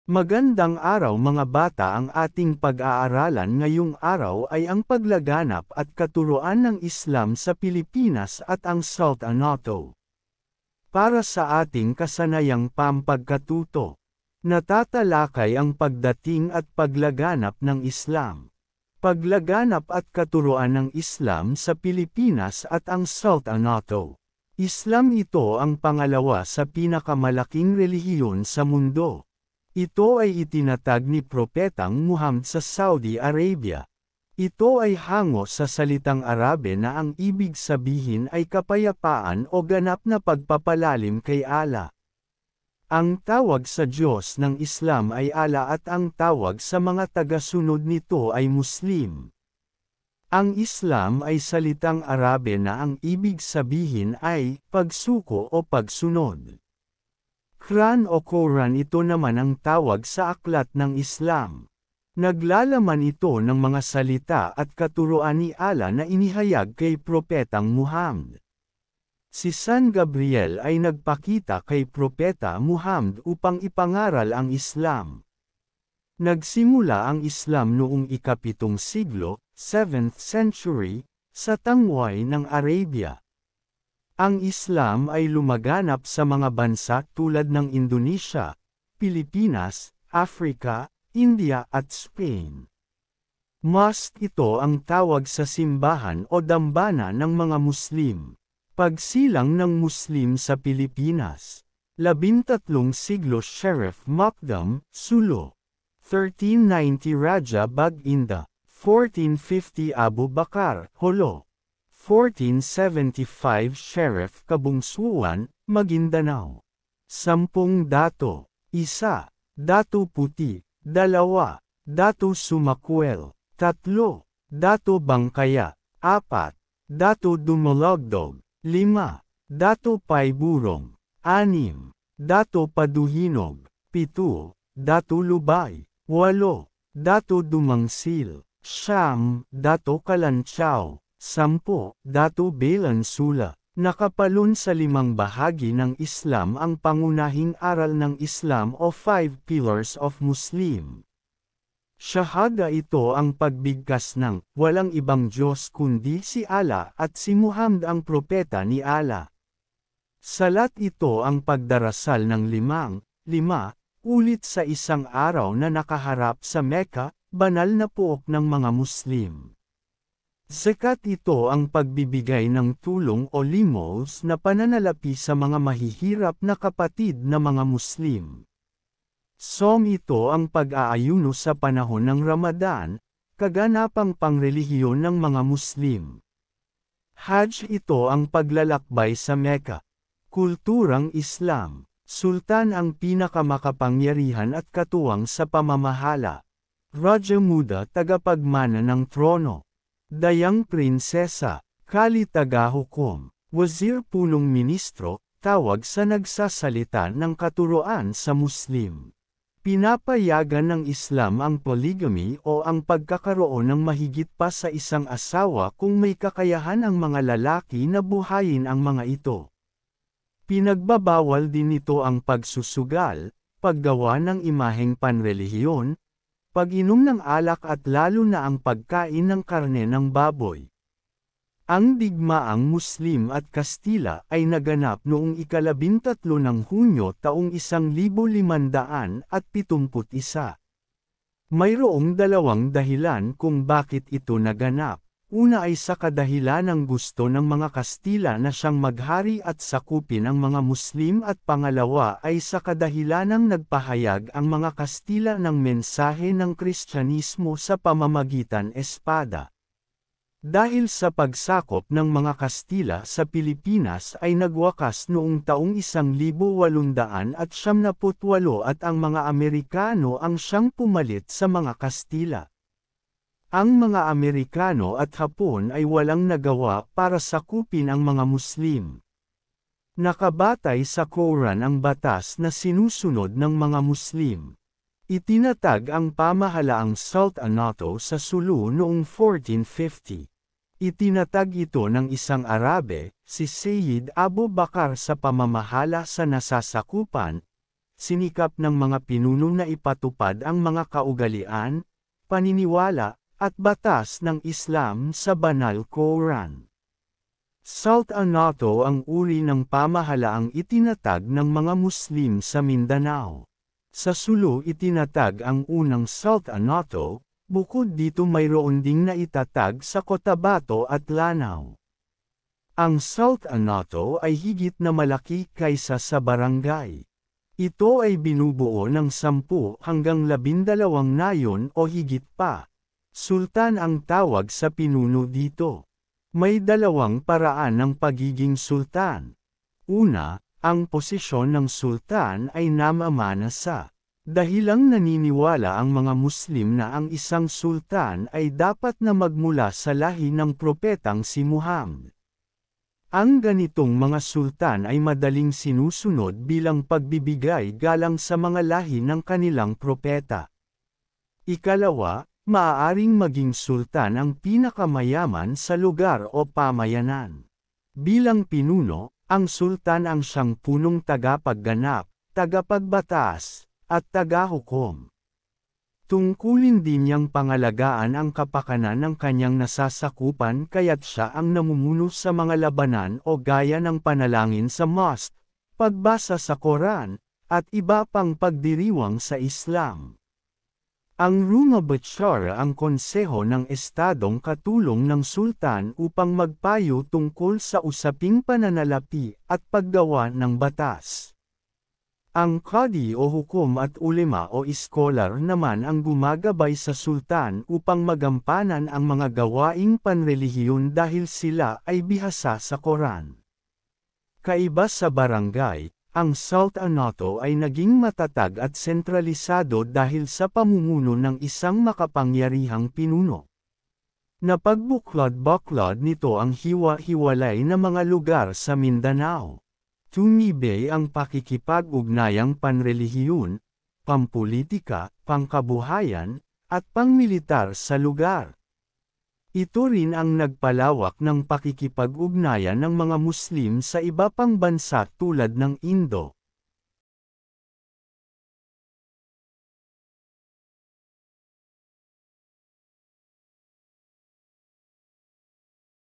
Magandang araw mga bata, ang ating pag-aaralan ngayong araw ay ang paglaganap at katuruan ng Islam sa Pilipinas at ang Sultanato. Para sa ating kasanayang pampagkatuto, natatalakay ang pagdating at paglaganap ng Islam. Paglaganap at katuruan ng Islam sa Pilipinas at ang Sultanato. Islam ito ang pangalawa sa pinakamalaking relihiyon sa mundo. Ito ay itinatag ni Propetang Muhammad sa Saudi Arabia. Ito ay hango sa salitang Arabe na ang ibig sabihin ay kapayapaan o ganap na pagpapalalim kay Allah. Ang tawag sa Diyos ng Islam ay Allah at ang tawag sa mga tagasunod nito ay Muslim. Ang Islam ay salitang Arabe na ang ibig sabihin ay pagsuko o pagsunod. Quran o Quran, ito naman ang tawag sa aklat ng Islam. Naglalaman ito ng mga salita at katuruan ni Allah na inihayag kay Propetang Muhammad. Si San Gabriel ay nagpakita kay Propeta Muhammad upang ipangaral ang Islam. Nagsimula ang Islam noong ika-7 siglo, 7th century, sa tangway ng Arabia. Ang Islam ay lumaganap sa mga bansa tulad ng Indonesia, Pilipinas, Africa, India at Spain. Mosque, ito ang tawag sa simbahan o dambana ng mga Muslim. Pagsilang ng Muslim sa Pilipinas. 13 siglo Sheriff Makdum, Sulu. 1390 Raja Baginda. 1450 Abu Bakar, Holo. 1475 Sheriff Kabungsuan, Maguindanao. 10 Dato. 1. Dato Puti. 2. Dato Sumakwel. 3. Dato Bangkaya. 4. Dato Dumalagdog. 5. Dato Payburong. 6. Dato Paduhinog. 7. Dato Lubay. 8. Dato Dumangsil. 9. Dato Kalanchaw. 10. Dato Belan Sula. Nakapalon sa 5 bahagi ng Islam ang pangunahing aral ng Islam o 5 Pillars of Muslim. Shahada, ito ang pagbigkas ng walang ibang Diyos kundi si Allah at si Muhammad ang propeta ni Allah. Salat, ito ang pagdarasal ng 5 ulit sa isang araw na nakaharap sa Mecca, banal na puok ng mga Muslim. Zakat, ito ang pagbibigay ng tulong o limos na pananalapi sa mga mahihirap na kapatid na mga Muslim. Som, ito ang pag-aayuno sa panahon ng Ramadan, kaganapang pangrelihiyon ng mga Muslim. Hajj, ito ang paglalakbay sa Mecca. Kulturang Islam. Sultan ang pinakamakapangyarihan at katuwang sa pamamahala. Raja Muda, tagapagmana ng trono. Dayang prinsesa, Kali tagahukom, wazir, punong ministro, tawag sa nagsasalita ng katuruan sa Muslim. Pinapayagan ng Islam ang polygamy o ang pagkakaroon ng mahigit pa sa isang asawa kung may kakayahan ang mga lalaki na buhayin ang mga ito. Pinagbabawal din nito ang pagsusugal, paggawa ng imaheng panrelihiyon, pag-inom ng alak at lalo na ang pagkain ng karne ng baboy. Ang digmaang Muslim at Kastila ay naganap noong ika-13 ng Hunyo taong 1571. Mayroong dalawang dahilan kung bakit ito naganap. Una ay sa kadahilan ng gusto ng mga Kastila na siyang maghari at sakupin ang mga Muslim, at pangalawa ay sa kadahilanang nagpahayag ang mga Kastila ng mensahe ng Kristyanismo sa pamamagitan espada. Dahil sa pagsakop ng mga Kastila sa Pilipinas ay nagwakas noong taong 1878 at ang mga Amerikano ang siyang pumalit sa mga Kastila. Ang mga Amerikano at Hapon ay walang nagawa para sakupin ang mga Muslim. Nakabatay sa Quran ang batas na sinusunod ng mga Muslim. Itinatag ang pamahalaang Sultanato sa Sulu noong 1450. Itinatag ito ng isang Arabe, si Sayyid Abu Bakar, sa pamamahala sa nasasakupan, sinikap ng mga pinuno na ipatupad ang mga kaugalian, paniniwala, at batas ng Islam sa Banal Quran. Sultanato ang uri ng pamahalaang itinatag ng mga Muslim sa Mindanao. Sa Sulu itinatag ang unang sultanato, bukod dito mayroon ding naitatag sa Cotabato at Lanao. Ang sultanato ay higit na malaki kaysa sa barangay. Ito ay binubuo ng 10 hanggang 12 nayon o higit pa. Sultan ang tawag sa pinuno dito. May 2 paraan ng pagiging sultan. Una, ang posisyon ng sultan ay namamana sa. Dahilang naniniwala ang mga Muslim na ang isang sultan ay dapat na magmula sa lahi ng propetang si Muhammad. Ang ganitong mga sultan ay madaling sinusunod bilang pagbibigay galang sa mga lahi ng kanilang propeta. Ikalawa, maaaring maging sultan ang pinakamayaman sa lugar o pamayanan. Bilang pinuno, ang sultan ang siyang punong tagapagganap, tagapagbatas, at tagahukom. Tungkulin din niyang pangalagaan ang kapakanan ng kanyang nasasakupan kaya't siya ang namumuno sa mga labanan o gaya ng panalangin sa mosque, pagbasa sa Quran, at iba pang pagdiriwang sa Islam. Ang Ruma Bachara ang konseho ng estadong katulong ng sultan upang magpayo tungkol sa usaping pananalapi at paggawa ng batas. Ang qadi o hukom at ulema o iskolar naman ang gumagabay sa sultan upang magampanan ang mga gawaing panrelihiyon dahil sila ay bihasa sa Quran. Kaiba sa barangay, ang sultanato ay naging matatag at sentralisado dahil sa pamumuno ng isang makapangyarihang pinuno. Napagbuklod-baklod nito ang hiwa-hiwalay na mga lugar sa Mindanao. Tumibay ang pakikipag-ugnayang panrelihiyon, pampolitika, pangkabuhayan, at pangmilitar sa lugar. Ito rin ang nagpalawak ng pakikipag-ugnayan ng mga Muslim sa iba pang bansa tulad ng Indo,